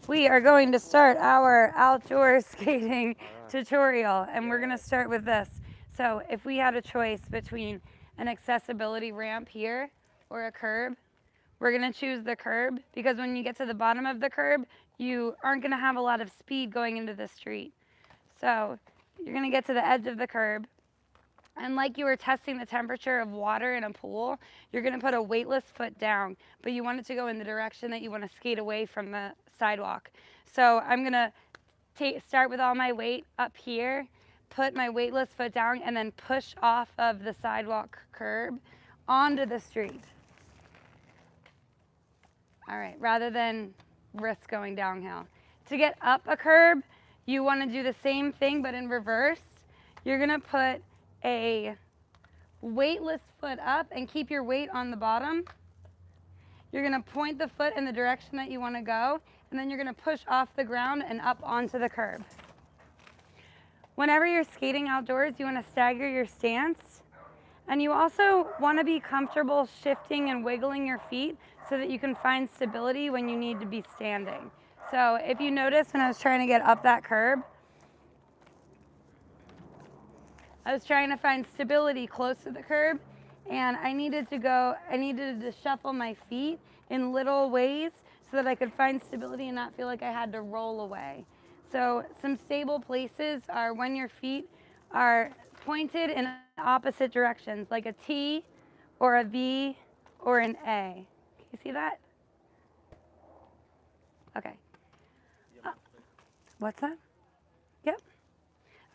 We are going to start our outdoor skating tutorial, and we're going to start with this. So if we had a choice between an accessibility ramp here or a curb, we're going to choose the curb because when you get to the bottom of the curb, you aren't going to have a lot of speed going into the street. So you're going to get to the edge of the curb, and like you were testing the temperature of water in a pool, you're going to put a weightless foot down, but you want it to go in the direction that you want to skate away from the sidewalk. So I'm going to start with all my weight up here, put my weightless foot down, and then push off of the sidewalk curb onto the street. All right, rather than risk going downhill. To get up a curb, you want to do the same thing, but in reverse. You're going to put a weightless foot up and keep your weight on the bottom. You're going to point the foot in the direction that you want to go, and then you're going to push off the ground and up onto the curb. Whenever you're skating outdoors, you want to stagger your stance, and you also want to be comfortable shifting and wiggling your feet so that you can find stability when you need to be standing. So if you notice when I was trying to get up that curb, I was trying to find stability close to the curb, and I needed to shuffle my feet in little ways so that I could find stability and not feel like I had to roll away. So some stable places are when your feet are pointed in opposite directions, like a T or a V or an A. Can you see that? Okay. What's that? Yep.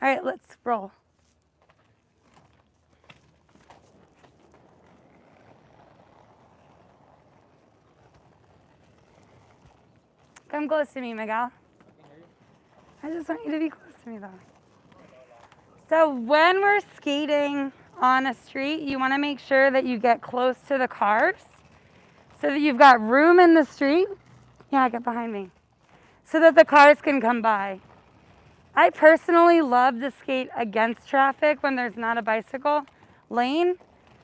All right, let's roll. Come close to me, Miguel. I just want you to be close to me, though. So when we're skating on a street, you want to make sure that you get close to the cars so that you've got room in the street. Yeah, get behind me. So that the cars can come by. I personally love to skate against traffic when there's not a bicycle lane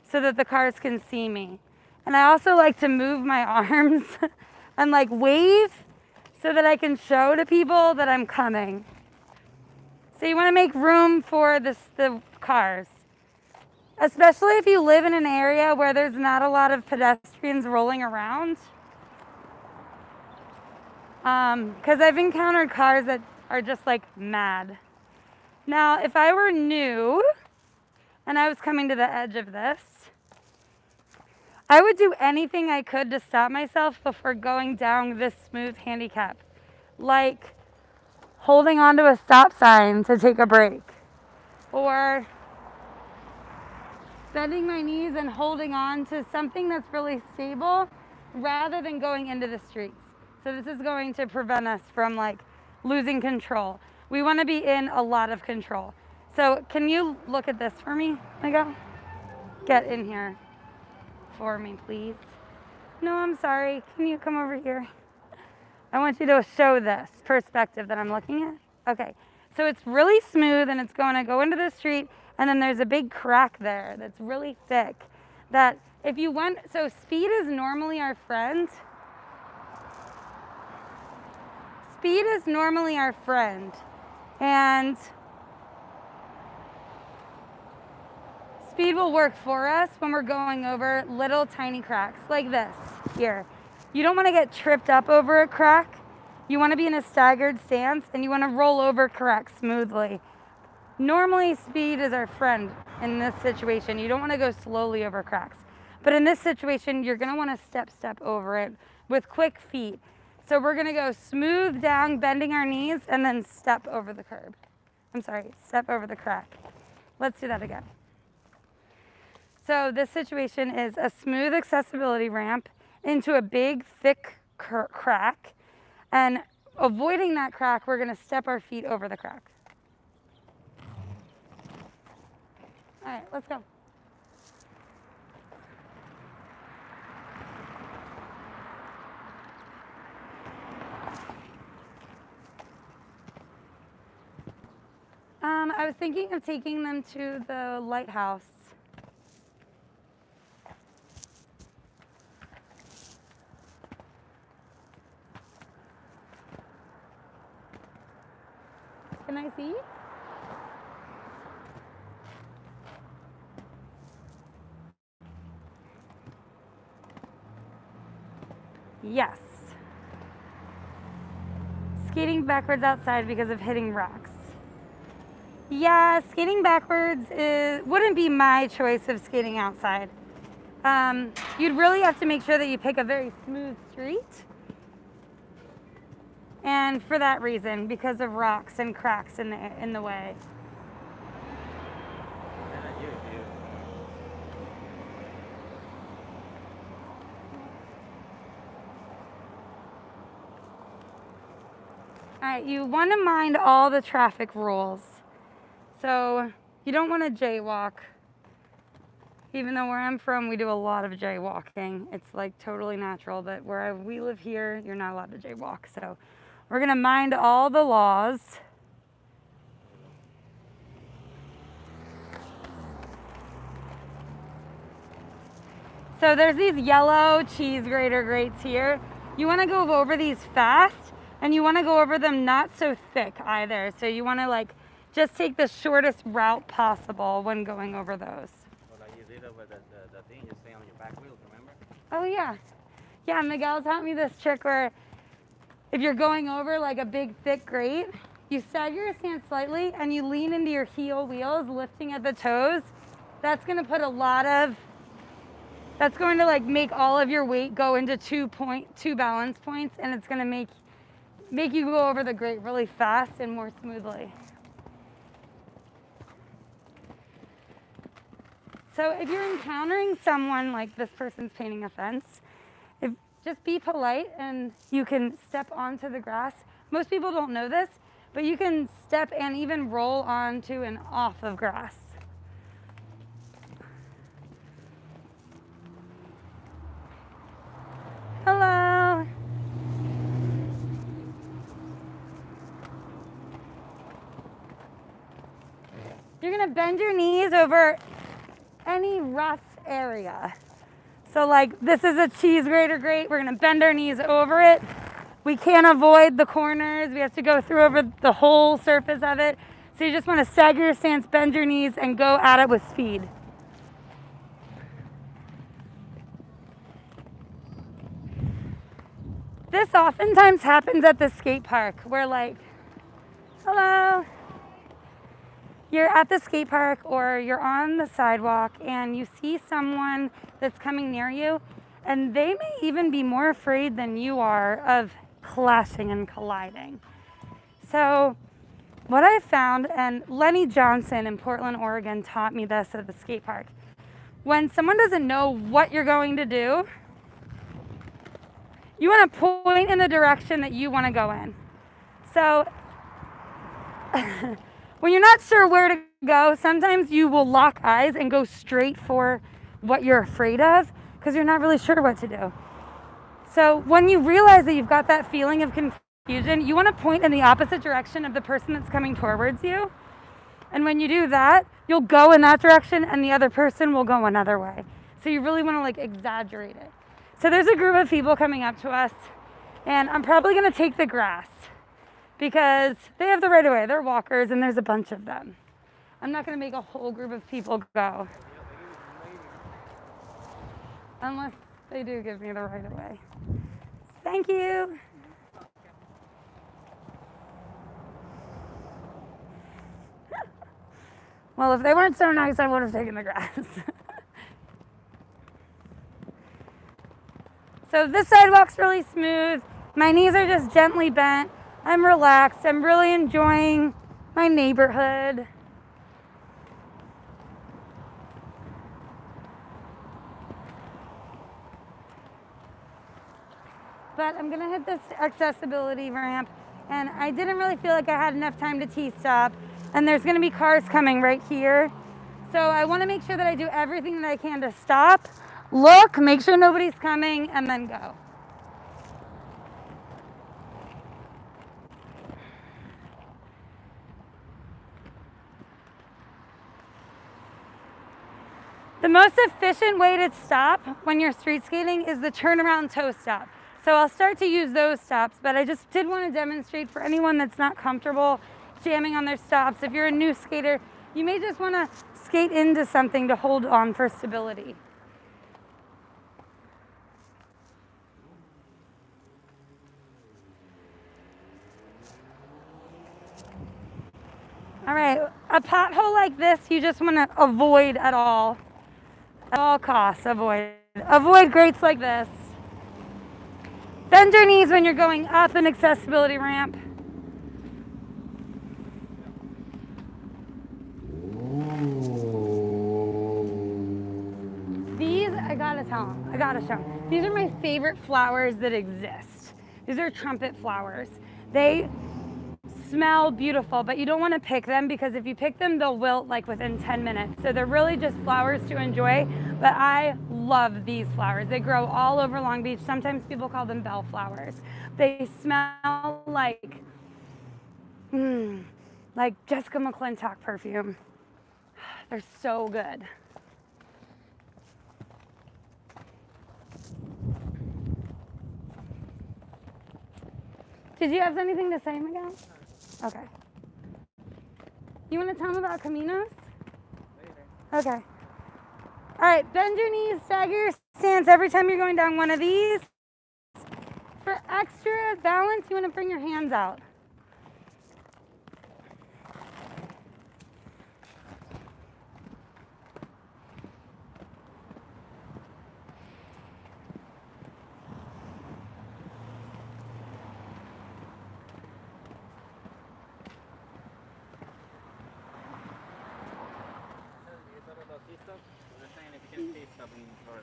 so that the cars can see me. And I also like to move my arms and like wave so that I can show to people that I'm coming. So you want to make room for the cars, especially if you live in an area where there's not a lot of pedestrians rolling around. Because I've encountered cars that are just like mad. Now, if I were new and I was coming to the edge of this, I would do anything I could to stop myself before going down this smooth handicap, like holding onto a stop sign to take a break, or bending my knees and holding on to something that's really stable rather than going into the streets. So this is going to prevent us from like losing control. We want to be in a lot of control. So can you look at this for me, Miguel? Get in here for me, please. No, I'm sorry. Can you come over here? I want you to show this perspective that I'm looking at. Okay, so it's really smooth and it's going to go into the street, and then there's a big crack there that's really thick that if you went, so speed is normally our friend. Speed is normally our friend, and speed will work for us when we're going over little tiny cracks like this here. You don't want to get tripped up over a crack. You want to be in a staggered stance, and you want to roll over cracks smoothly. Normally, speed is our friend in this situation. You don't want to go slowly over cracks. But in this situation, you're going to want to step over it with quick feet. So we're going to go smooth down, bending our knees, and then step over the curb. Step over the crack. Let's do that again. So this situation is a smooth accessibility ramp into a big, thick crack. And avoiding that crack, we're going to step our feet over the crack. All right, let's go. I was thinking of taking them to the lighthouse. I see? Yes. Skating backwards outside because of hitting rocks. Yeah, skating backwards wouldn't be my choice of skating outside. You'd really have to make sure that you pick a very smooth street. And for that reason, because of rocks and cracks in the way. All right, you want to mind all the traffic rules. So you don't want to jaywalk. Even though where I'm from, we do a lot of jaywalking. It's like totally natural, but where we live here, you're not allowed to jaywalk. So we're gonna mind all the laws. So there's these yellow cheese grater grates here. You wanna go over these fast, and you wanna go over them not so thick either. So you wanna like just take the shortest route possible when going over those. Like you did over the thing, you stay on your back wheels, remember? Oh yeah. Yeah, Miguel taught me this trick where if you're going over like a big thick grate, you stagger your stance slightly and you lean into your heel wheels, lifting at the toes. That's gonna put that's going to like make all of your weight go into two balance points, and it's gonna make you go over the grate really fast and more smoothly. So if you're encountering someone like this person's painting a fence, just be polite and you can step onto the grass. Most people don't know this, but you can step and even roll onto and off of grass. Hello. You're gonna bend your knees over any rough area. So like this is a cheese grater grate. We're gonna bend our knees over it. We can't avoid the corners. We have to go through over the whole surface of it. So you just wanna stagger your stance, bend your knees, and go at it with speed. This oftentimes happens at the skate park where like, hello. You're at the skate park or you're on the sidewalk and you see someone that's coming near you, and they may even be more afraid than you are of clashing and colliding. So what I found, and Lenny Johnson in Portland, Oregon taught me this at the skate park. When someone doesn't know what you're going to do, you want to point in the direction that you want to go in. So when you're not sure where to go, sometimes you will lock eyes and go straight for what you're afraid of because you're not really sure what to do. So when you realize that you've got that feeling of confusion, you want to point in the opposite direction of the person that's coming towards you. And when you do that, you'll go in that direction and the other person will go another way. So you really want to like exaggerate it. So there's a group of people coming up to us, and I'm probably going to take the grass because they have the right of way. They're walkers and there's a bunch of them. I'm not going to make a whole group of people go unless they do give me the right of way. Thank you. Well, if they weren't so nice, I would have taken the grass. So this sidewalk's really smooth. My knees are just gently bent. I'm relaxed. I'm really enjoying my neighborhood. But I'm gonna hit this accessibility ramp, and I didn't really feel like I had enough time to T-stop, and there's gonna be cars coming right here. So I wanna make sure that I do everything that I can to stop, look, make sure nobody's coming, and then go. The most efficient way to stop when you're street skating is the turnaround toe stop. So I'll start to use those stops, but I just did want to demonstrate for anyone that's not comfortable jamming on their stops. If you're a new skater, you may just want to skate into something to hold on for stability. All right, a pothole like this, you just want to avoid at all costs, avoid. Avoid grates like this. Bend your knees when you're going up an accessibility ramp. These, I gotta show them. These are my favorite flowers that exist. These are trumpet flowers. They smell beautiful, but you don't want to pick them because if you pick them, they'll wilt like within 10 minutes. So they're really just flowers to enjoy, but I love these flowers. They grow all over Long Beach. Sometimes people call them bellflowers. They smell like Jessica McClintock perfume. They're so good. Did you have anything to say, Miguel? Okay. You want to tell them about Caminos? Later. Okay. All right, bend your knees, stagger your stance every time you're going down one of these. For extra balance, you want to bring your hands out.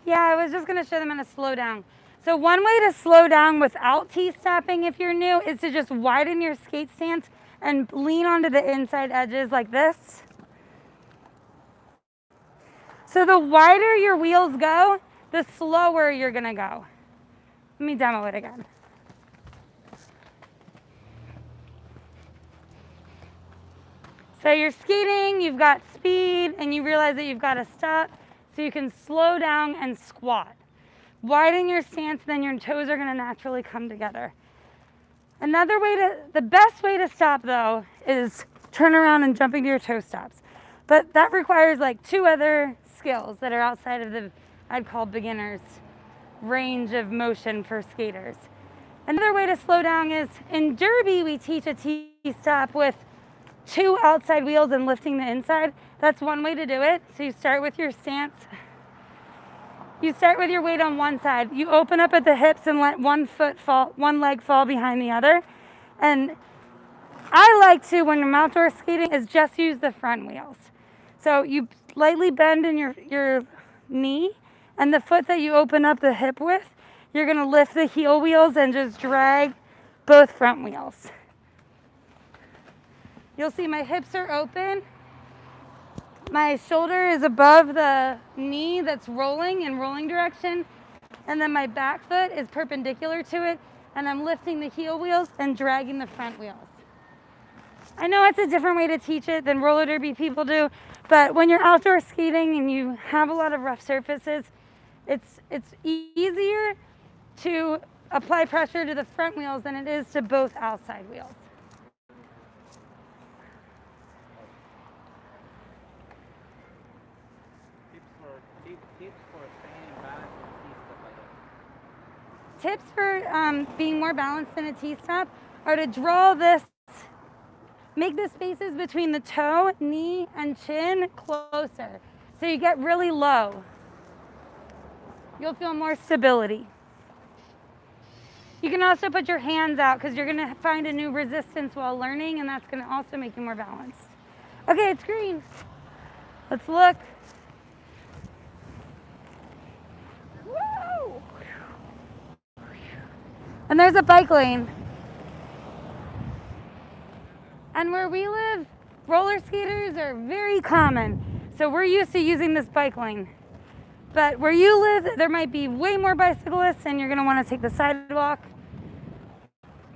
Yeah, I was just going to show them how to slow down. So one way to slow down without T-stepping if you're new is to just widen your skate stance and lean onto the inside edges like this. So the wider your wheels go, the slower you're going to go. Let me demo it again. So you're skating, you've got speed, and you realize that you've got to stop. So you can slow down and squat. Widen your stance, then your toes are going to naturally come together. The best way to stop though is turn around and jumping to your toe stops. But that requires like 2 other skills that are outside of the, I'd call beginners, range of motion for skaters. Another way to slow down is in Derby, we teach a T-stop with 2 outside wheels and lifting the inside. That's one way to do it. So you start with your stance. You start with your weight on one side. You open up at the hips and let one leg fall behind the other. And I like to, when I'm outdoor skating, is just use the front wheels. So you lightly bend in your knee, and the foot that you open up the hip with, you're gonna lift the heel wheels and just drag both front wheels. You'll see my hips are open. My shoulder is above the knee that's rolling in rolling direction. And then my back foot is perpendicular to it. And I'm lifting the heel wheels and dragging the front wheels. I know it's a different way to teach it than roller derby people do. But when you're outdoor skating and you have a lot of rough surfaces, it's easier to apply pressure to the front wheels than it is to both outside wheels. Tips for being more balanced in a T-stop are to draw this, make the spaces between the toe, knee, and chin closer. So you get really low. You'll feel more stability. You can also put your hands out because you're gonna find a new resistance while learning, and that's gonna also make you more balanced. Okay, it's green. Let's look. Woo! And there's a bike lane. And where we live, roller skaters are very common. So we're used to using this bike lane. But where you live, there might be way more bicyclists and you're gonna wanna take the sidewalk.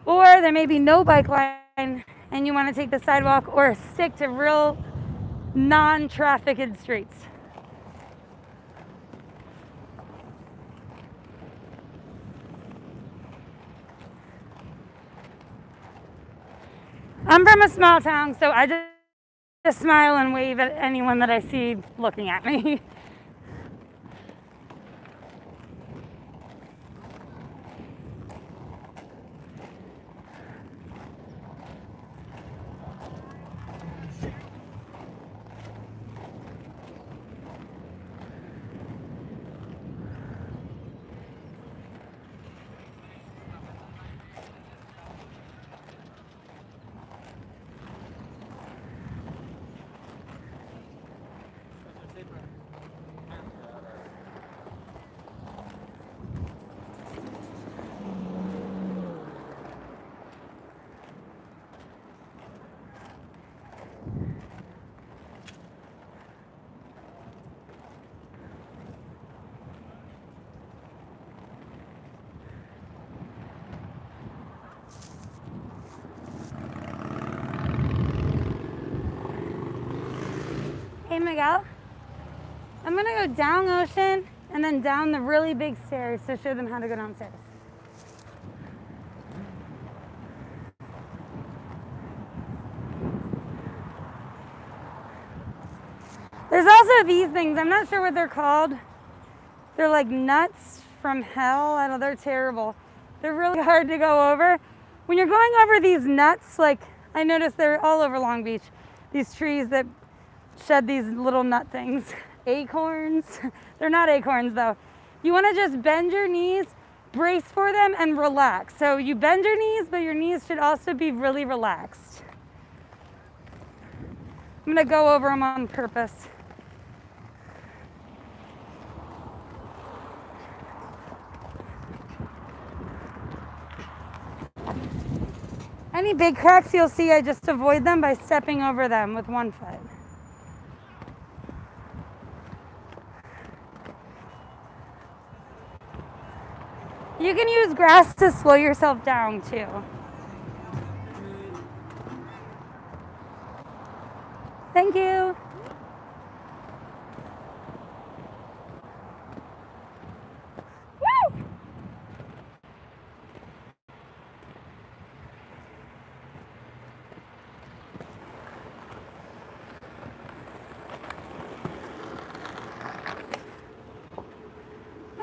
Or there may be no bike line and you wanna take the sidewalk or stick to real non-trafficked streets. I'm from a small town, so I just smile and wave at anyone that I see looking at me. Hey Miguel, I'm gonna go down Ocean and then down the really big stairs to show them how to go downstairs. There's also these things, I'm not sure what they're called. They're like nuts from hell. I don't know, they're terrible. They're really hard to go over. When you're going over these nuts, like I noticed they're all over Long Beach, these trees that shed these little nut things. Acorns. They're not acorns though. You want to just bend your knees, brace for them, and relax. So you bend your knees, but your knees should also be really relaxed. I'm going to go over them on purpose. Any big cracks you'll see, I just avoid them by stepping over them with one foot. You can use grass to slow yourself down too. Thank you. Woo!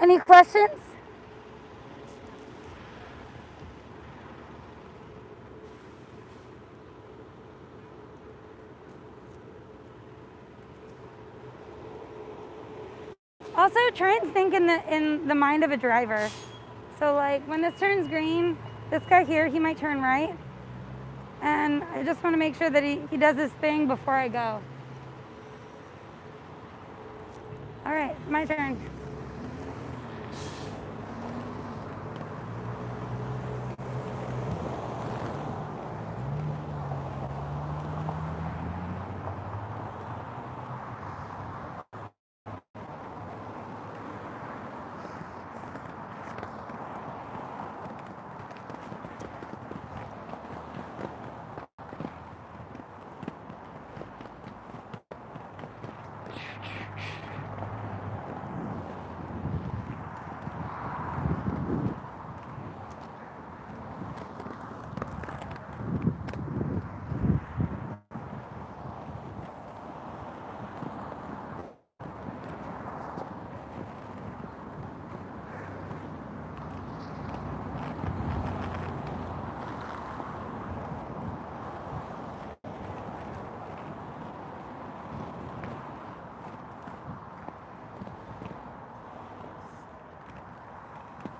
Any questions? Also, try and think in the mind of a driver. So like when this turns green, this guy here, he might turn right. And I just want to make sure that he does his thing before I go. All right, my turn.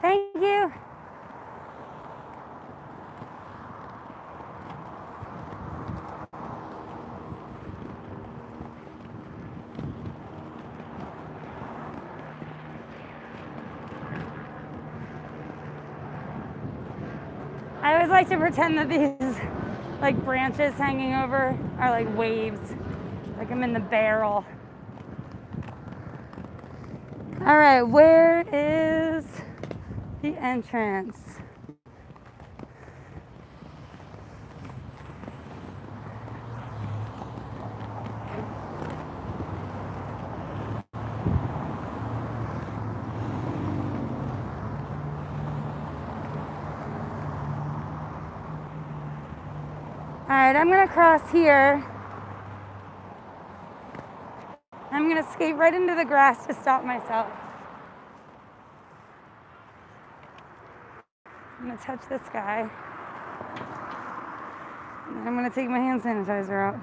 Thank you. I always like to pretend that these like branches hanging over are like waves, like I'm in the barrel. All right, where is the entrance? All right, I'm gonna cross here. I'm gonna skate right into the grass to stop myself. I'm gonna touch this guy. And I'm gonna take my hand sanitizer out.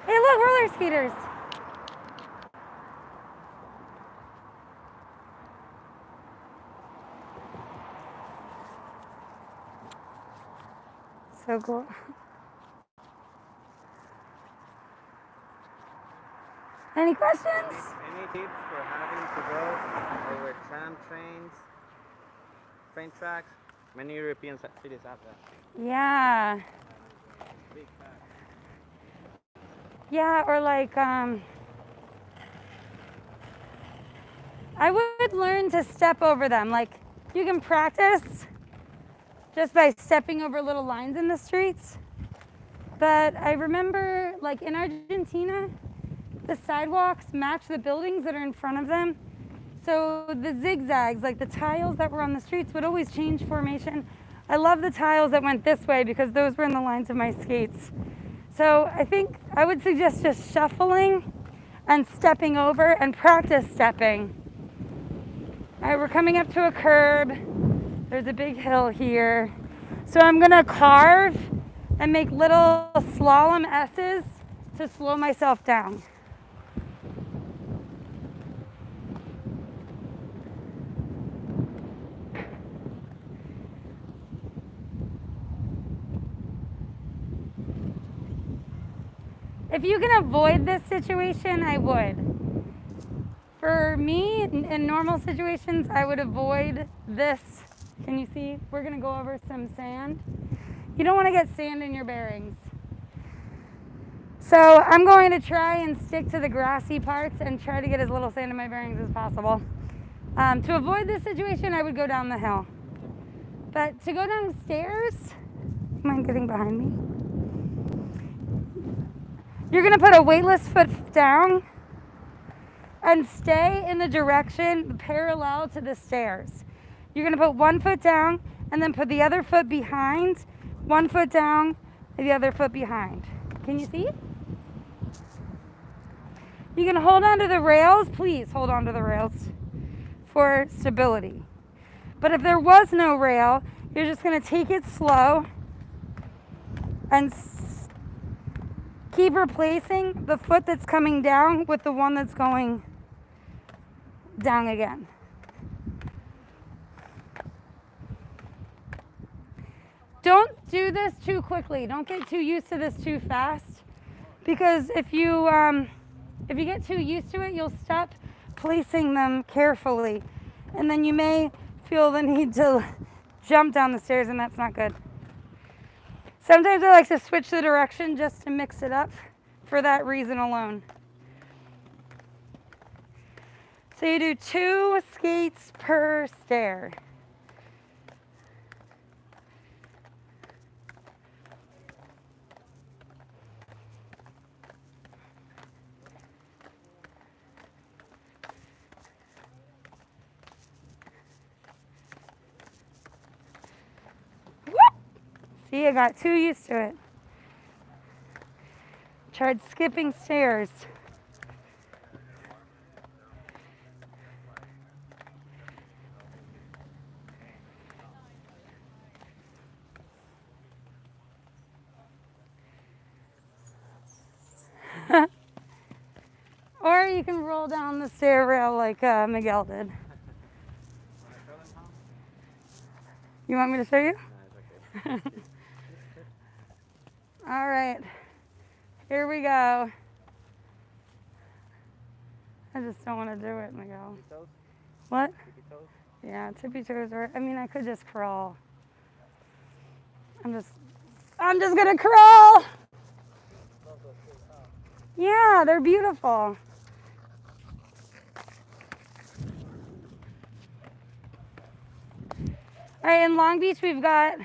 Hey, look, roller skaters. So cool. Any questions? Any tips for having to go over tram trains, train tracks? Many European cities have that. Yeah. Big tracks. Yeah, or like, I would learn to step over them. Like, you can practice just by stepping over little lines in the streets. But I remember, like, in Argentina, the sidewalks match the buildings that are in front of them. So the zigzags, like the tiles that were on the streets, would always change formation. I love the tiles that went this way because those were in the lines of my skates. So I think I would suggest just shuffling and stepping over and practice stepping. All right, we're coming up to a curb. There's a big hill here. So I'm gonna carve and make little slalom S's to slow myself down. If you can avoid this situation, I would. For me, in normal situations, I would avoid this. Can you see? We're gonna go over some sand. You don't wanna get sand in your bearings. So I'm going to try and stick to the grassy parts and try to get as little sand in my bearings as possible. To avoid this situation, I would go down the hill. But to go down stairs, mind getting behind me? You're gonna put a weightless foot down and stay in the direction parallel to the stairs. You're gonna put one foot down and then put the other foot behind, one foot down, and the other foot behind. Can you see? You can hold on to the rails, please hold on to the rails for stability. But if there was no rail, you're just gonna take it slow and keep replacing the foot that's coming down with the one that's going down again. Don't do this too quickly. Don't get too used to this too fast, because if you get too used to it, you'll stop placing them carefully, and then you may feel the need to jump down the stairs, and that's not good. Sometimes I like to switch the direction just to mix it up for that reason alone. So you do 2 skates per stair. See, I got too used to it. Tried skipping stairs. Or you can roll down the stair rail like Miguel did. You want me to show you? No, it's okay. All right, here we go. I just don't want to do it, Miguel. Tippy toes? What? Tippy toes? Yeah, tippy toes are, I mean, I could just crawl. I'm just gonna crawl. Yeah, they're beautiful. All right, in Long Beach, we've got,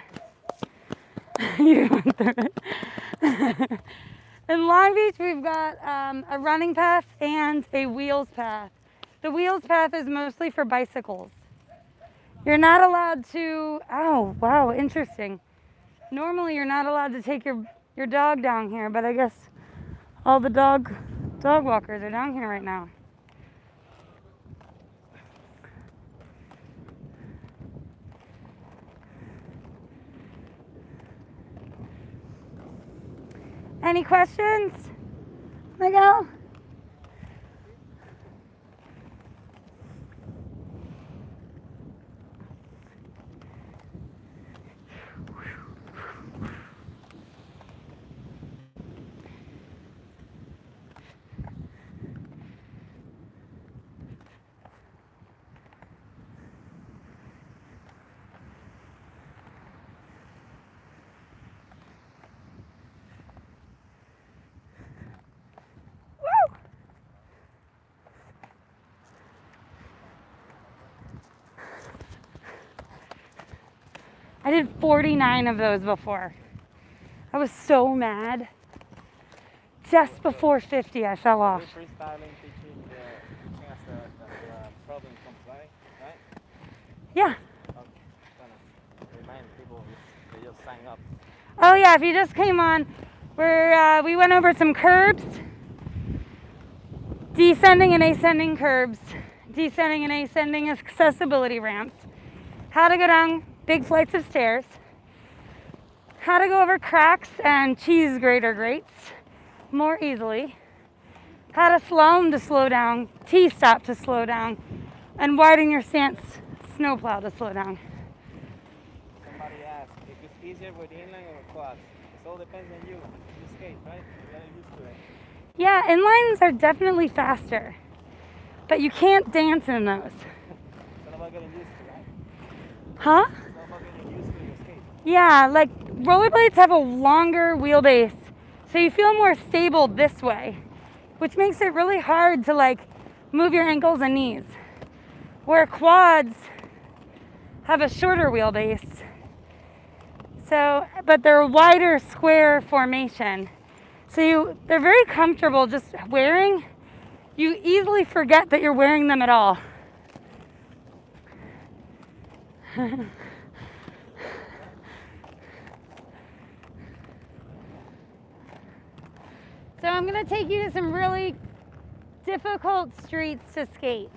you went through it. In Long Beach, we've got a running path and a wheels path. The wheels path is mostly for bicycles. You're not allowed to, oh, wow, interesting. Normally you're not allowed to take your dog down here, but I guess all the dog walkers are down here right now. Any questions, Miguel? I did 49 of those before. I was so mad. Just before 50, I fell off. Freestyling, teaching us the problem comes, right? Yeah. Remind people they just sign up. Oh yeah, if you just came on, we went over some curbs, descending and ascending curbs, descending and ascending accessibility ramps, how to go down big flights of stairs, how to go over cracks and cheese grater grates more easily, how to slalom to slow down, T-stop to slow down, and widen your stance snowplow to slow down. Somebody asked if it's easier with inline or quads. It all depends on you. You skate, right? You gotta used to it. Yeah, inlines are definitely faster, but you can't dance in those. It's all about getting used to, right? Huh? It's all about getting used to your skate. Yeah, like rollerblades have a longer wheelbase, so you feel more stable this way, which makes it really hard to like move your ankles and knees. Where quads have a shorter wheelbase, but they're a wider square formation. So they're very comfortable just wearing. You easily forget that you're wearing them at all. So I'm gonna take you to some really difficult streets to skate.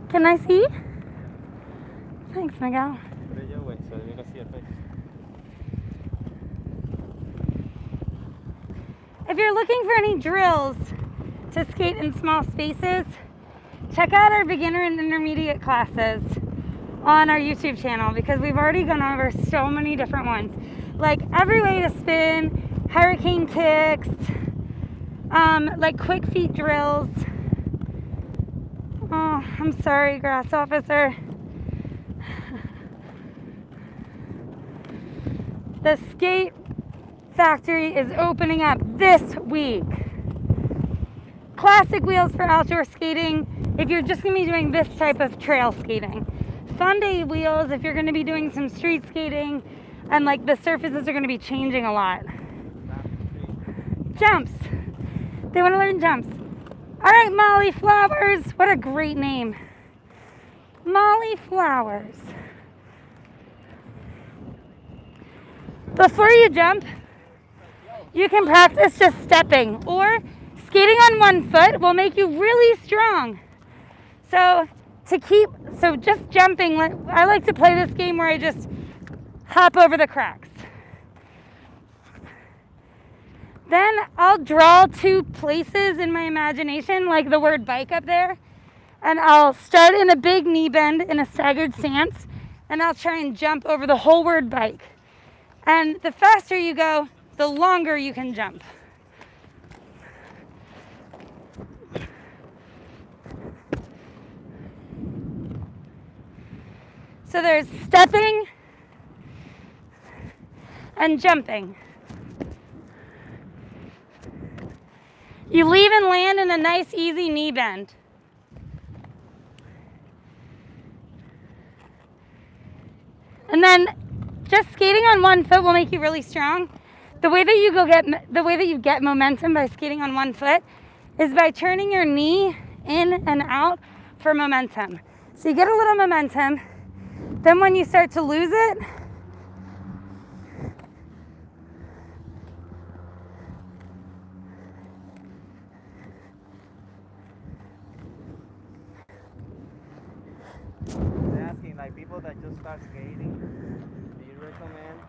Can I see? Thanks, Miguel. Put it your way so you can see your face. If you're looking for any drills to skate in small spaces, check out our beginner and intermediate classes on our YouTube channel because we've already gone over so many different ones. Like every way to spin, hurricane kicks, like quick feet drills. Oh, I'm sorry, grass officer. The skate factory is opening up this week. Classic wheels for outdoor skating if you're just going to be doing this type of trail skating. Fun day wheels if you're going to be doing some street skating and like the surfaces are going to be changing a lot. Jumps. They want to learn jumps. All right, Molly Flowers. What a great name. Molly Flowers. Before you jump, you can practice just stepping, or skating on one foot will make you really strong. So just jumping, I like to play this game where I just hop over the cracks. Then I'll draw two places in my imagination, like the word bike up there, and I'll start in a big knee bend in a staggered stance, and I'll try and jump over the whole word bike. And the faster you go, the longer you can jump. So there's stepping and jumping. You leave and land in a nice, easy knee bend. And then just skating on one foot will make you really strong. The way that you get momentum by skating on one foot is by turning your knee in and out for momentum. So you get a little momentum, then when you start to lose it, They're asking, like, people that just start skating, do you recommend,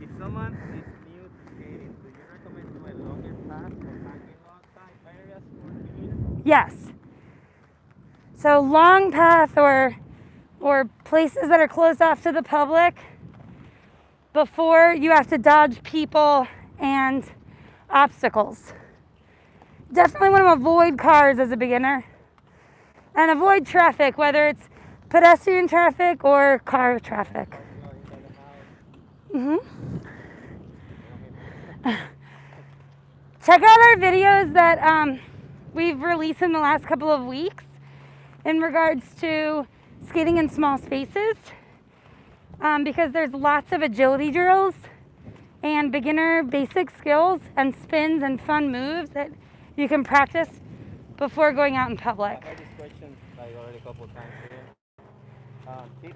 if someone is new to skating, do you recommend do a longer path or parking lot type areas for beginners? yes. So long path or places that are closed off to the public before you have to dodge people and obstacles. Definitely want to avoid cars as a beginner and avoid traffic, whether it's pedestrian traffic or car traffic. Check out our videos that we've released in the last couple of weeks in regards to skating in small spaces, because there's lots of agility drills and beginner basic skills and spins and fun moves that you can practice before going out in public. I've heard this question like already a couple of times here. Tips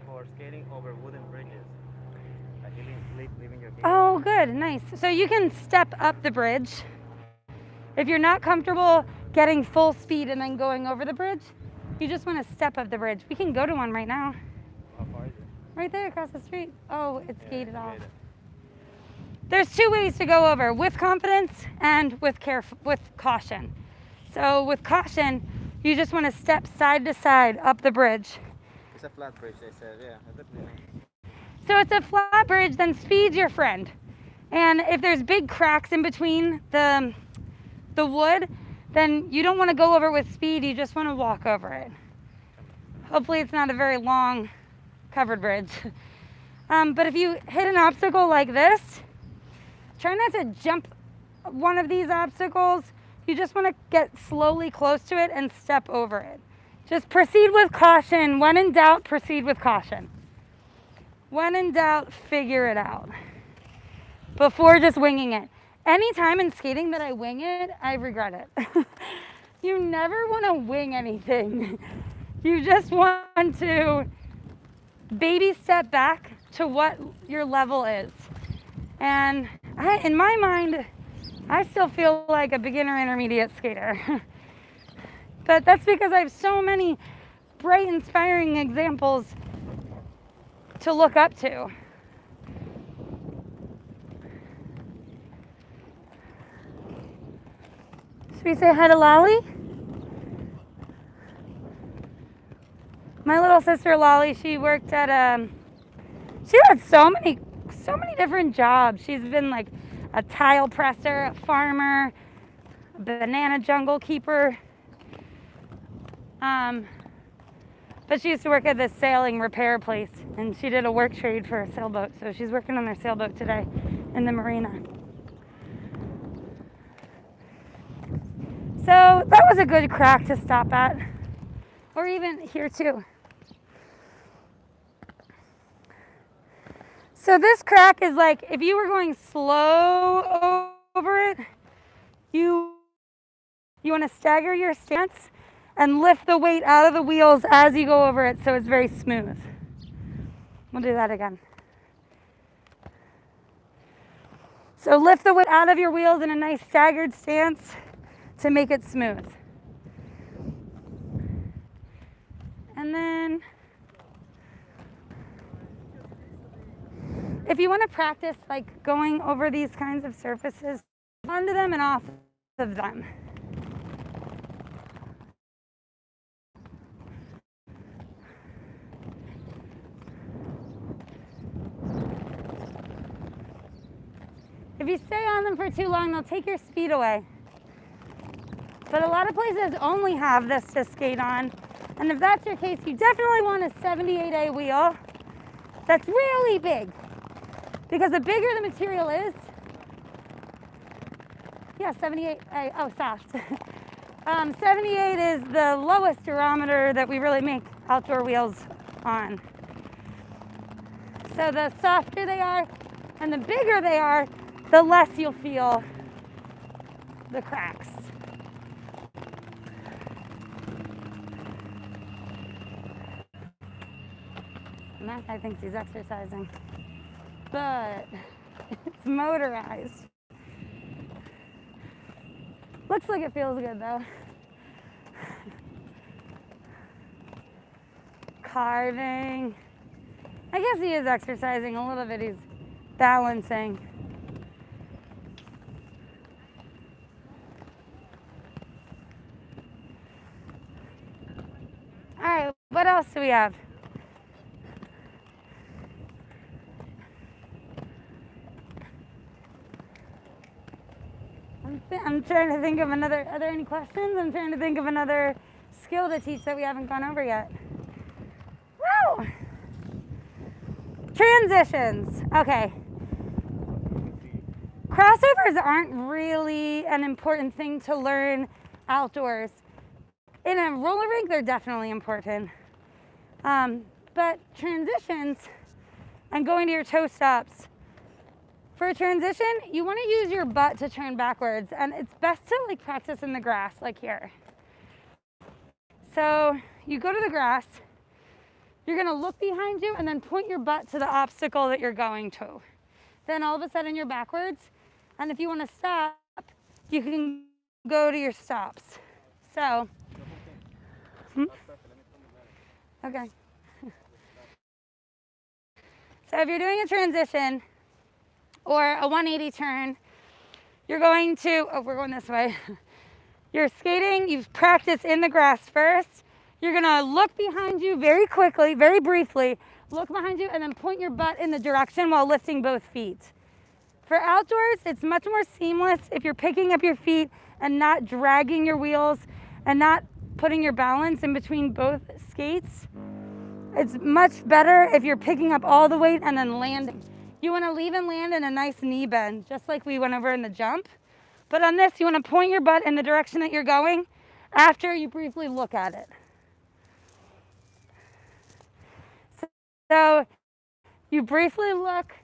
for skating over wooden bridges. Like leaving your game. Oh, good, nice. So you can step up the bridge. If you're not comfortable getting full speed and then going over the bridge, you just want to step up the bridge. We can go to one right now. How far is it? Right there across the street. Oh, it's gated off. Gated. There's two ways to go over, with confidence and with caution. So with caution, you just want to step side to side up the bridge. It's a flat bridge, they said. Yeah, that's definitely nice. So it's a flat bridge, then speed's your friend. And if there's big cracks in between the wood, then you don't want to go over it with speed, you just want to walk over it. Hopefully it's not a very long covered bridge. But if you hit an obstacle like this, try not to jump one of these obstacles. You just want to get slowly close to it and step over it. Just proceed with caution. When in doubt, proceed with caution. When in doubt, figure it out before just winging it. Anytime in skating that I wing it, I regret it. You never want to wing anything. You just want to baby step back to what your level is. And in my mind, I still feel like a beginner intermediate skater. But that's because I have so many bright, inspiring examples to look up to. Should we say hi to Lolly? My little sister Lolly, she worked at she had so many different jobs. She's been like a tile presser, a farmer, a banana jungle keeper. But she used to work at this sailing repair place, and she did a work trade for a sailboat. So she's working on their sailboat today in the marina. So that was a good crack to stop at, or even here too. So this crack is like, if you were going slow over it, you want to stagger your stance and lift the weight out of the wheels as you go over it so it's very smooth. We'll do that again. So lift the weight out of your wheels in a nice staggered stance to make it smooth. And then if you want to practice like going over these kinds of surfaces, onto them and off of them. If you stay on them for too long, they'll take your speed away. But a lot of places only have this to skate on. And if that's your case, you definitely want a 78A wheel that's really big. Because the bigger the material is, yeah, 78A, oh, soft. 78 is the lowest durometer that we really make outdoor wheels on. So the softer they are and the bigger they are, the less you'll feel the cracks. And that guy thinks he's exercising. But it's motorized. Looks like it feels good though. Carving. I guess he is exercising a little bit. He's balancing. All right, what else do we have? I'm trying to think of another, are there any questions? I'm trying to think of another skill to teach that we haven't gone over yet. Woo! Transitions, okay. Crossovers aren't really an important thing to learn outdoors. In a roller rink, they're definitely important. But transitions and going to your toe stops. For a transition, you want to use your butt to turn backwards, and it's best to like practice in the grass, like here. So you go to the grass, you're going to look behind you and then point your butt to the obstacle that you're going to. Then all of a sudden you're backwards, and if you want to stop, you can go to your stops. So, okay. So if you're doing a transition or a 180 turn, you're going to, oh, we're going this way. You're skating, you've practiced in the grass first. You're gonna look behind you very quickly, very briefly, look behind you and then point your butt in the direction while lifting both feet. For outdoors, it's much more seamless if you're picking up your feet and not dragging your wheels and not putting your balance in between both skates. It's much better if you're picking up all the weight and then landing. You want to leave and land in a nice knee bend, just like we went over in the jump. But on this, you want to point your butt in the direction that you're going after you briefly look at it. So you briefly look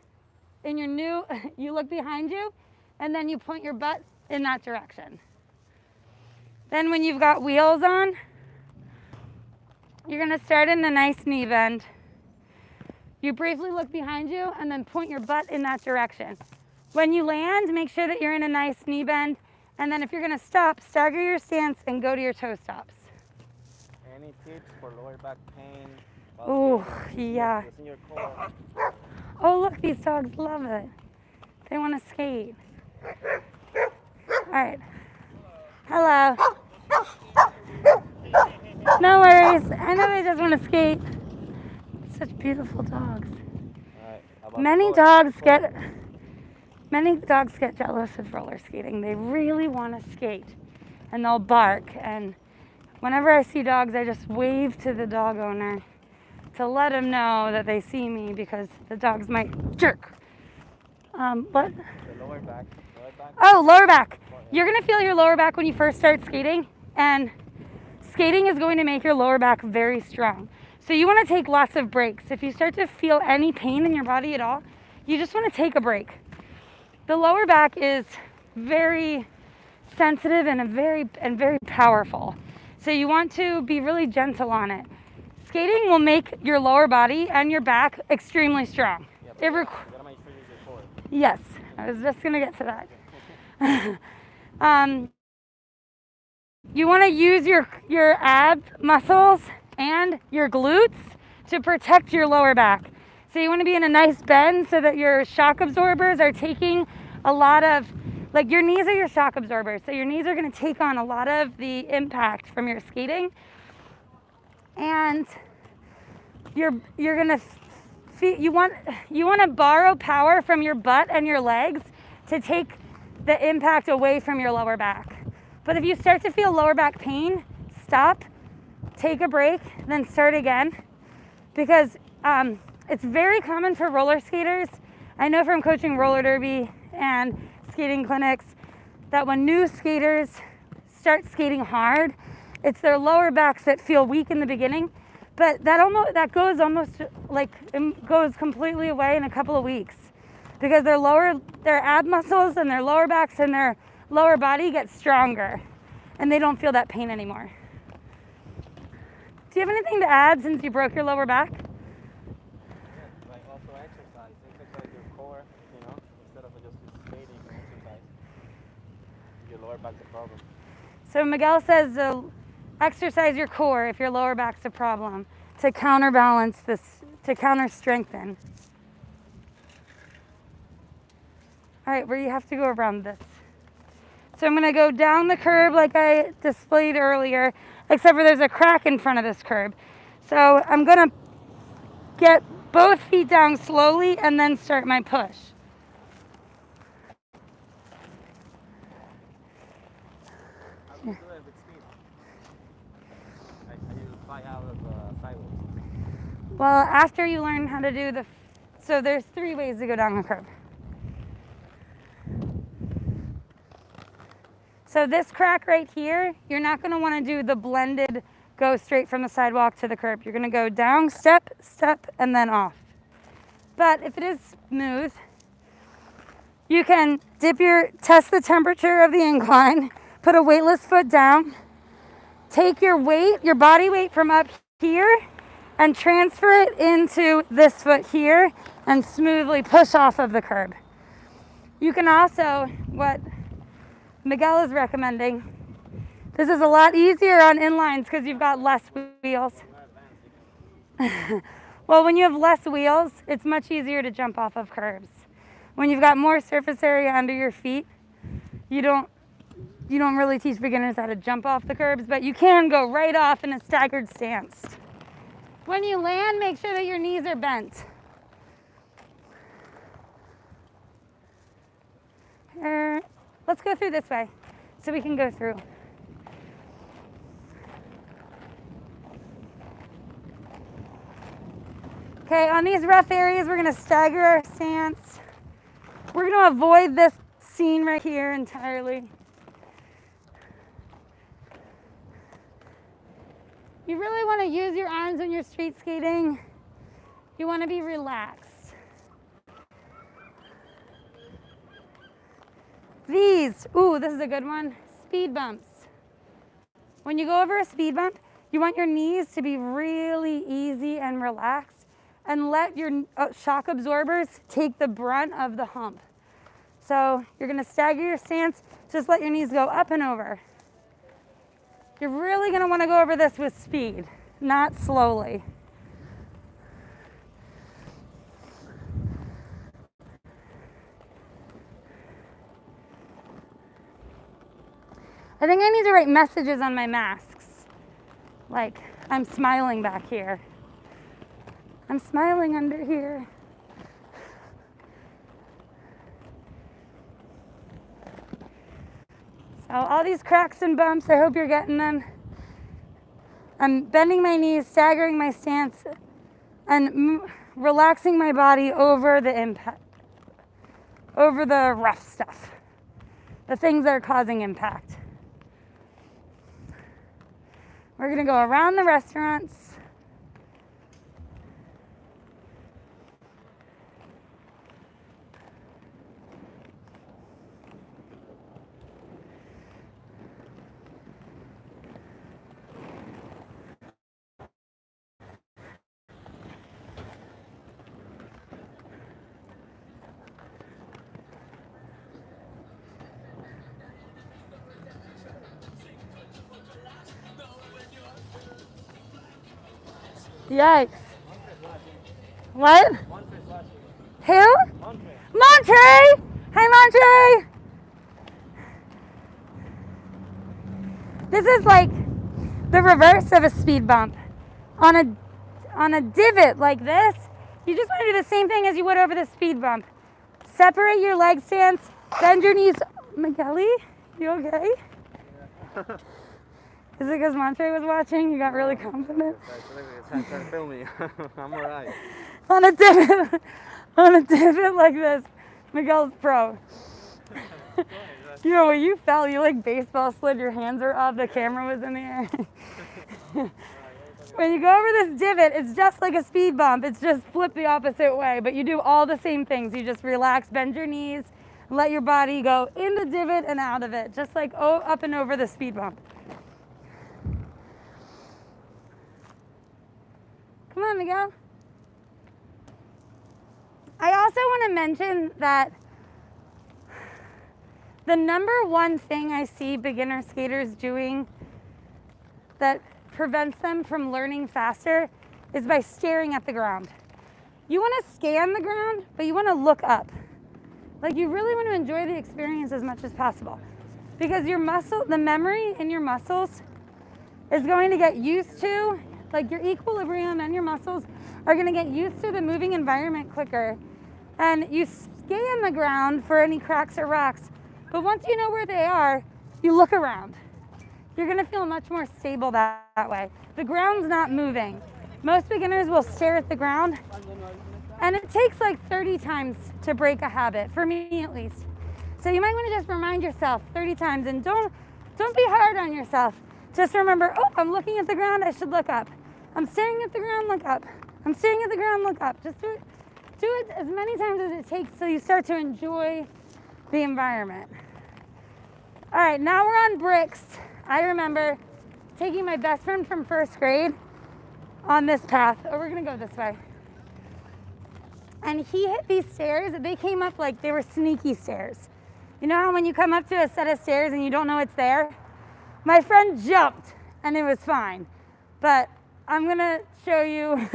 in your new, you look behind you, and then you point your butt in that direction. Then when you've got wheels on, you're gonna start in a nice knee bend. You briefly look behind you and then point your butt in that direction. When you land, make sure that you're in a nice knee bend, and then if you're gonna stop, stagger your stance and go to your toe stops. Any tips for lower back pain? Oh, yeah. In your core? Oh, look, these dogs love it. They wanna skate. All right. Hello. No worries. I know they just want to skate. Such beautiful dogs. Many dogs get jealous of roller skating. They really want to skate, and they'll bark. And whenever I see dogs, I just wave to the dog owner to let him know that they see me because the dogs might jerk. What? The lower back. Oh, lower back. You're gonna feel your lower back when you first start skating, and skating is going to make your lower back very strong. So you want to take lots of breaks. If you start to feel any pain in your body at all, you just want to take a break. The lower back is very sensitive and very powerful. So you want to be really gentle on it. Skating will make your lower body and your back extremely strong. Yeah, you gotta make sure you use your core. Yes, I was just gonna get to that. You want to use your ab muscles and your glutes to protect your lower back. So you want to be in a nice bend so that your shock absorbers are taking a lot of, like your knees are your shock absorbers. So your knees are going to take on a lot of the impact from your skating. And you're going to you want to borrow power from your butt and your legs to take the impact away from your lower back. But if you start to feel lower back pain, stop, take a break, then start again. Because it's very common for roller skaters. I know from coaching roller derby and skating clinics that when new skaters start skating hard, it's their lower backs that feel weak in the beginning. But that goes completely away in a couple of weeks. Because their ab muscles and their lower backs and their lower body gets stronger and they don't feel that pain anymore. Do you have anything to add since you broke your lower back? lower back's a problem. So Miguel says to exercise your core if your lower back's a problem, to counterbalance this, to counter strengthen. All right, where you have to go around this. So I'm gonna go down the curb like I displayed earlier, except for there's a crack in front of this curb. So I'm gonna get both feet down slowly and then start my push. How do you do it with speed? I use 5 out of sideways. Well, after you learn how to do so there's 3 ways to go down the curb. So this crack right here, you're not gonna wanna do the blended, go straight from the sidewalk to the curb. You're gonna go down, step, step, and then off. But if it is smooth, you can test the temperature of the incline, put a weightless foot down, take your weight, your body weight from up here, and transfer it into this foot here, and smoothly push off of the curb. You can also, what Miguel is recommending, this is a lot easier on inlines because you've got less wheels. Well, when you have less wheels, it's much easier to jump off of curbs. When you've got more surface area under your feet, you don't really teach beginners how to jump off the curbs, but you can go right off in a staggered stance. When you land, make sure that your knees are bent. Let's go through this way so we can go through. Okay, on these rough areas, we're gonna stagger our stance. We're gonna avoid this scene right here entirely. You really wanna use your arms when you're street skating. You wanna be relaxed. These, this is a good one, speed bumps. When you go over a speed bump, you want your knees to be really easy and relaxed, and let your shock absorbers take the brunt of the hump. So you're gonna stagger your stance, just let your knees go up and over. You're really gonna wanna go over this with speed, not slowly. I think I need to write messages on my masks. Like, I'm smiling back here. I'm smiling under here. So all these cracks and bumps, I hope you're getting them. I'm bending my knees, staggering my stance, and relaxing my body over the impact, over the rough stuff, the things that are causing impact. We're gonna go around the restaurants. Yikes. What? Who? Montre! Hi, Montre! This is like the reverse of a speed bump. On a divot like this, you just want to do the same thing as you would over the speed bump. Separate your leg stance, bend your knees. Migueli, you okay? Is it because Montre was watching? You got really confident? Trying to film me. I'm alright. On a divot like this, Miguel's pro. You know, when you fell, you like baseball slid, your hands were up, the camera was in the air. When you go over this divot, it's just like a speed bump. It's just flip the opposite way, but you do all the same things. You just relax, bend your knees, let your body go in the divot and out of it, just like up and over the speed bump. Come on, Miguel. I also want to mention that The number one thing I see beginner skaters doing that prevents them from learning faster is by staring at the ground. You want to scan the ground, but you want to look up. Like, you really want to enjoy the experience as much as possible, because your muscle, the memory in your muscles is going to get used to, like your equilibrium and your muscles are going to get used to the moving environment quicker. And you scan the ground for any cracks or rocks, but once you know where they are, you look around. You're going to feel much more stable that way. The ground's not moving. Most beginners will stare at the ground, and it takes like 30 times to break a habit, for me at least. So you might want to just remind yourself 30 times, and don't be hard on yourself. Just remember, oh, I'm looking at the ground, I should look up. I'm staring at the ground, look up. I'm staring at the ground, look up. Just do it as many times as it takes till you start to enjoy the environment. All right, now we're on bricks. I remember taking my best friend from first grade on this path. Oh, we're gonna go this way. And he hit these stairs. They came up like they were sneaky stairs. You know how when you come up to a set of stairs and you don't know it's there? My friend jumped and it was fine. But I'm gonna show you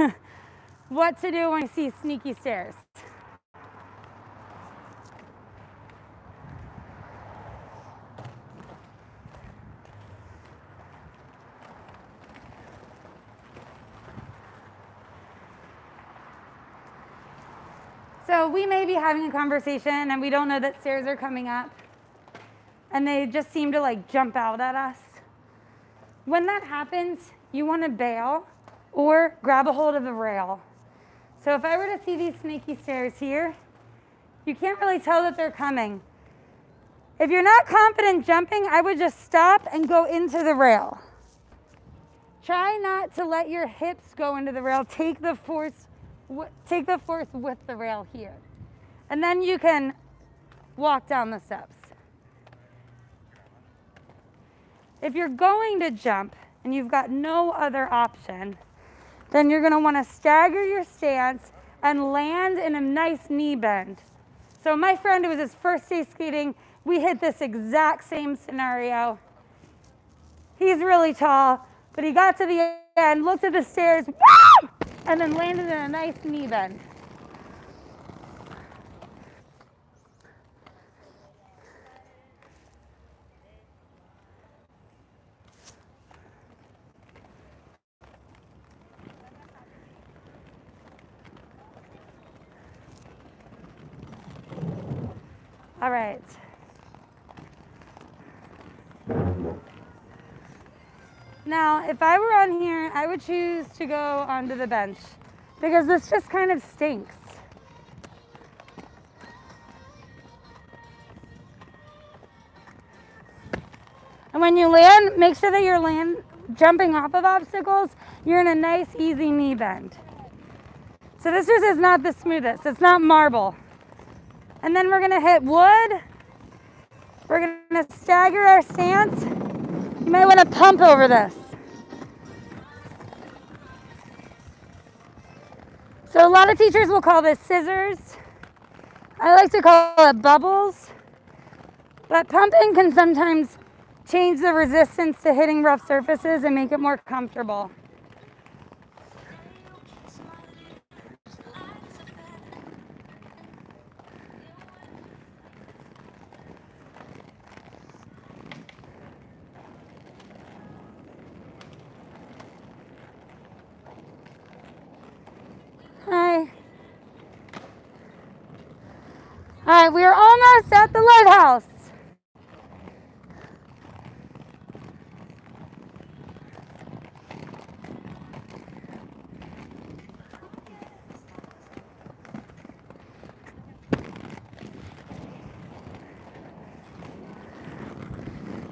what to do when you see sneaky stairs. So we may be having a conversation and we don't know that stairs are coming up and they just seem to like jump out at us. When that happens, you want to bail or grab a hold of the rail. So if I were to see these sneaky stairs here, you can't really tell that they're coming. If you're not confident jumping, I would just stop and go into the rail. Try not to let your hips go into the rail. Take the force with the rail here. And then you can walk down the steps. If you're going to jump and you've got no other option, then you're gonna wanna stagger your stance and land in a nice knee bend. So my friend, it was his first day skating, we hit this exact same scenario. He's really tall, but he got to the end, looked at the stairs, woo! And then landed in a nice knee bend. All right. Now, if I were on here, I would choose to go onto the bench because this just kind of stinks. And when you land, make sure that you're jumping off of obstacles, you're in a nice, easy knee bend. So this just is not the smoothest. It's not marble. And then we're gonna hit wood. We're gonna stagger our stance. You might wanna pump over this. So a lot of teachers will call this scissors. I like to call it bubbles. But pumping can sometimes change the resistance to hitting rough surfaces and make it more comfortable. Hi. All right, we are almost at the lighthouse.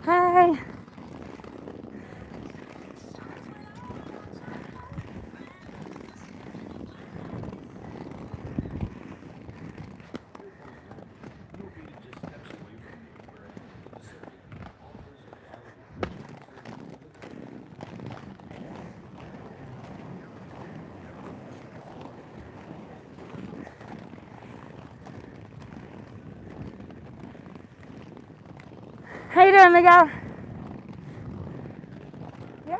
Hi. How you doing, Miguel? Yeah.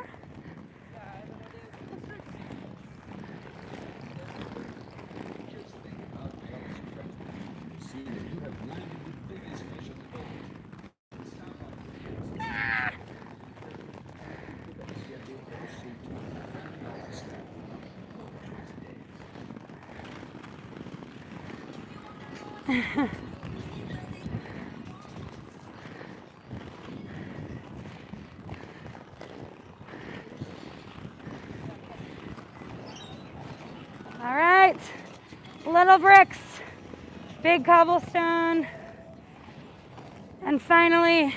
All right, little bricks, big cobblestone, and finally,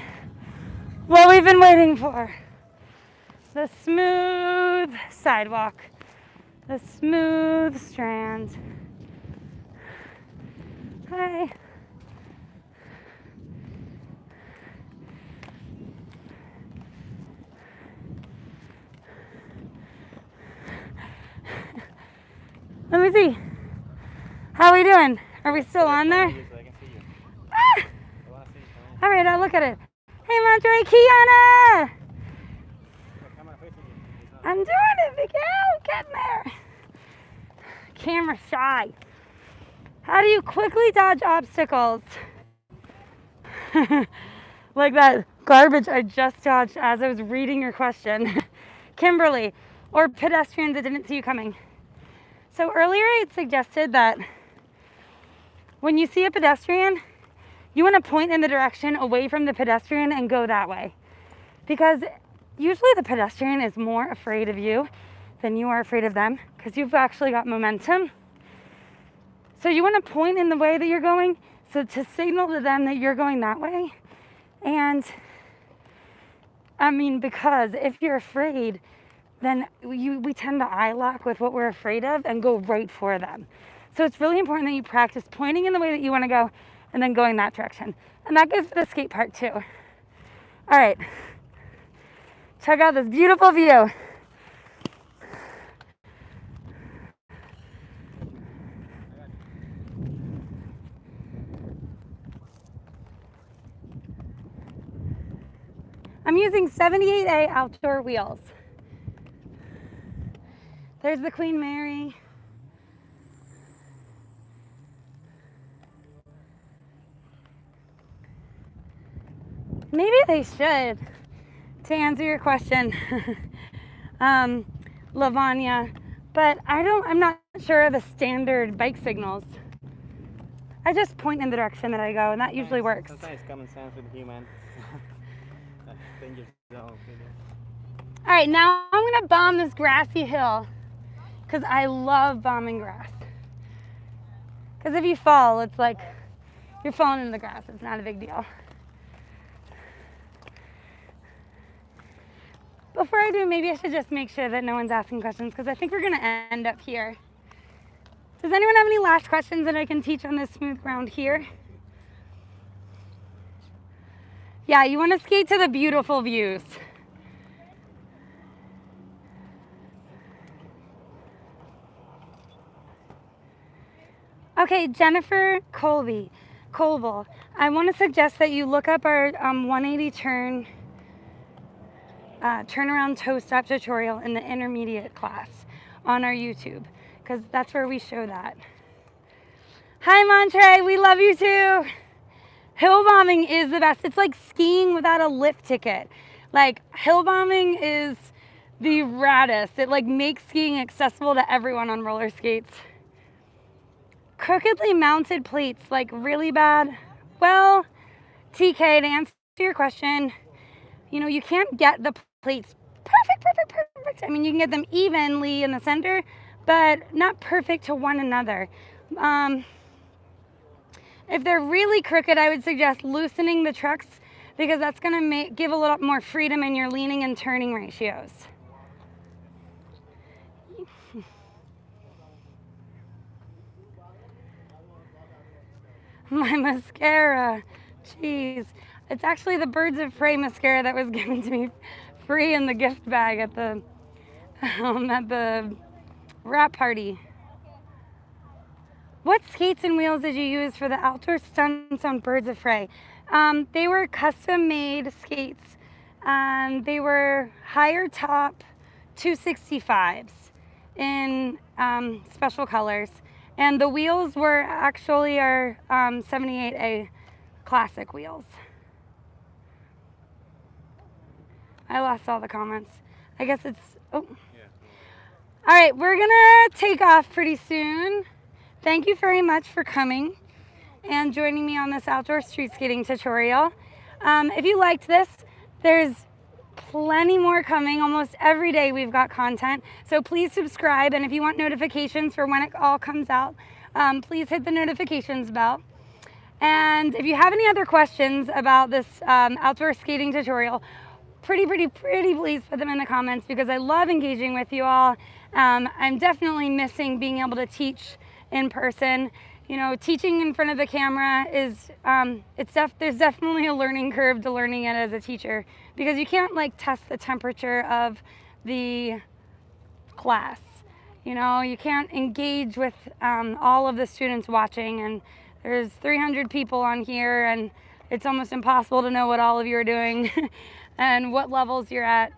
what we've been waiting for, the smooth sidewalk, the smooth strand. Hi. Let me see. How are we doing? Are we still on there? Ah! All right, I'll look at it. Hey, Monterey, Kiana! I'm doing it, Miguel. Getting there. Camera shy. How do you quickly dodge obstacles? Like that garbage I just dodged as I was reading your question. Kimberly, or pedestrians that didn't see you coming. So earlier I had suggested that when you see a pedestrian, you want to point in the direction away from the pedestrian and go that way. Because usually the pedestrian is more afraid of you than you are afraid of them, because you've actually got momentum. So you want to point in the way that you're going, so to signal to them that you're going that way. And I mean, because if you're afraid, then we tend to eye lock with what we're afraid of and go right for them. So it's really important that you practice pointing in the way that you want to go and then going that direction. And that goes for the skate park too. All right, check out this beautiful view. I'm using 78A outdoor wheels. There's the Queen Mary. Maybe they should, to answer your question, Lavanya, but I'm not sure of the standard bike signals. I just point in the direction that I go, and that usually works. Sometimes common sense with human. All right, now I'm gonna bomb this grassy hill, because I love bombing grass. Because if you fall, it's like you're falling in the grass. It's not a big deal. Before I do, maybe I should just make sure that no one's asking questions, because I think we're gonna end up here. Does anyone have any last questions that I can teach on this smooth ground here? Yeah, you want to skate to the beautiful views. Okay, Jennifer Colville, I want to suggest that you look up our 180 turnaround toe stop tutorial in the intermediate class on our YouTube, because that's where we show that. Hi, Monterey, we love you too. Hill bombing is the best. It's like skiing without a lift ticket. Like, hill bombing is the raddest. It like makes skiing accessible to everyone on roller skates. Crookedly mounted plates, like really bad. Well, TK, to answer your question, you know, you can't get the plates perfect. I mean, you can get them evenly in the center, but not perfect to one another. If they're really crooked, I would suggest loosening the trucks, because that's gonna give a little more freedom in your leaning and turning ratios. My mascara, jeez. It's actually the Birds of Prey mascara that was given to me free in the gift bag at the wrap party. What skates and wheels did you use for the outdoor stunts on Birds of Prey? They were custom-made skates. They were higher top 265s in special colors. And the wheels were actually our 78A classic wheels. I lost all the comments. I guess it's, oh. Yeah. All right, we're gonna take off pretty soon. Thank you very much for coming and joining me on this outdoor street skating tutorial. If you liked this, there's plenty more coming. Almost every day we've got content. So please subscribe, and if you want notifications for when it all comes out, please hit the notifications bell. And if you have any other questions about this outdoor skating tutorial, pretty please put them in the comments, because I love engaging with you all. I'm definitely missing being able to teach in person. You know, teaching in front of the camera is, there's definitely a learning curve to learning it as a teacher, because you can't like test the temperature of the class. You know, you can't engage with all of the students watching, and there's 300 people on here, and it's almost impossible to know what all of you are doing and what levels you're at.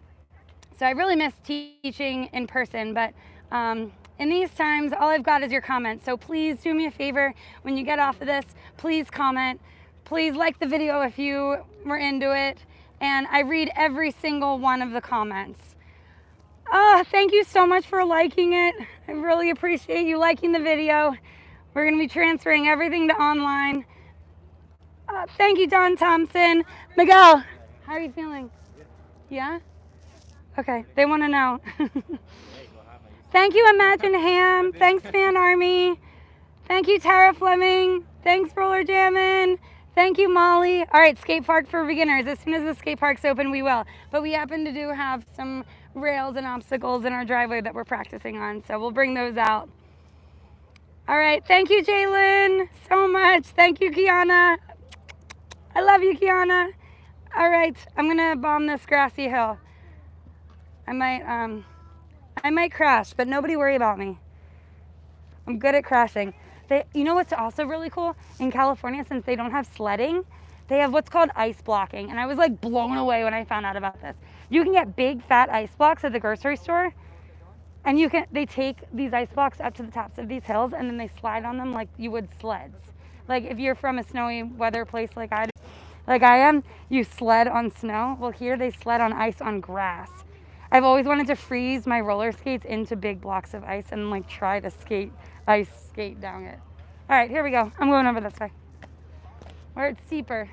So I really miss teaching in person, but in these times, all I've got is your comments. So please do me a favor, when you get off of this, please comment. Please like the video if you were into it. And I read every single one of the comments. Thank you so much for liking it. I really appreciate you liking the video. We're gonna be transferring everything to online. Thank you, Don Thompson. Miguel, how are you feeling? Yeah? Okay, they wanna know. Thank you, Imagine Ham. Thanks, Fan Army. Thank you, Tara Fleming. Thanks, Roller Jammin'. Thank you, Molly. All right, skate park for beginners. As soon as the skate park's open, we will. But we happen to have some rails and obstacles in our driveway that we're practicing on, so we'll bring those out. All right, thank you, Jalen, so much. Thank you, Kiana. I love you, Kiana. All right, I'm gonna bomb this grassy hill. I might crash, but nobody worry about me. I'm good at crashing. You know what's also really cool? In California, since they don't have sledding, they have what's called ice blocking. And I was like blown away when I found out about this. You can get big fat ice blocks at the grocery store, and they take these ice blocks up to the tops of these hills, and then they slide on them like you would sleds. Like if you're from a snowy weather place like I am, you sled on snow. Well, here they sled on ice on grass. I've always wanted to freeze my roller skates into big blocks of ice and like try to ice skate down it. All right, here we go. I'm going over this way where it's steeper.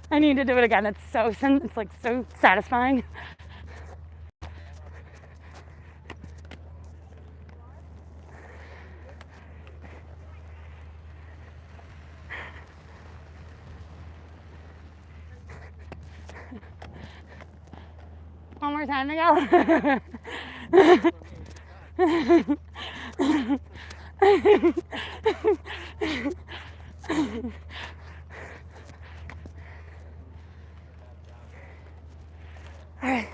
I need to do it again. It's like so satisfying. One more time to go. All right.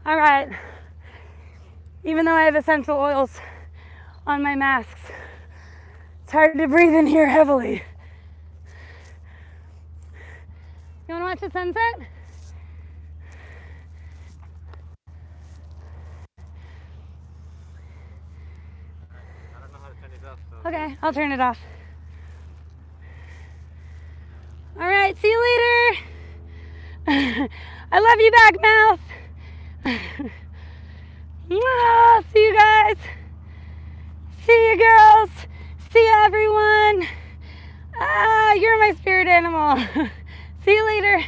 All right. Even though I have essential oils on my masks, it's hard to breathe in here heavily. You want to watch the sunset? I don't know how to turn it off. So. Okay, I'll turn it off. All right, see you later. I love you back, mouth. See you guys. See you girls. See you everyone. You're my spirit animal. See you later.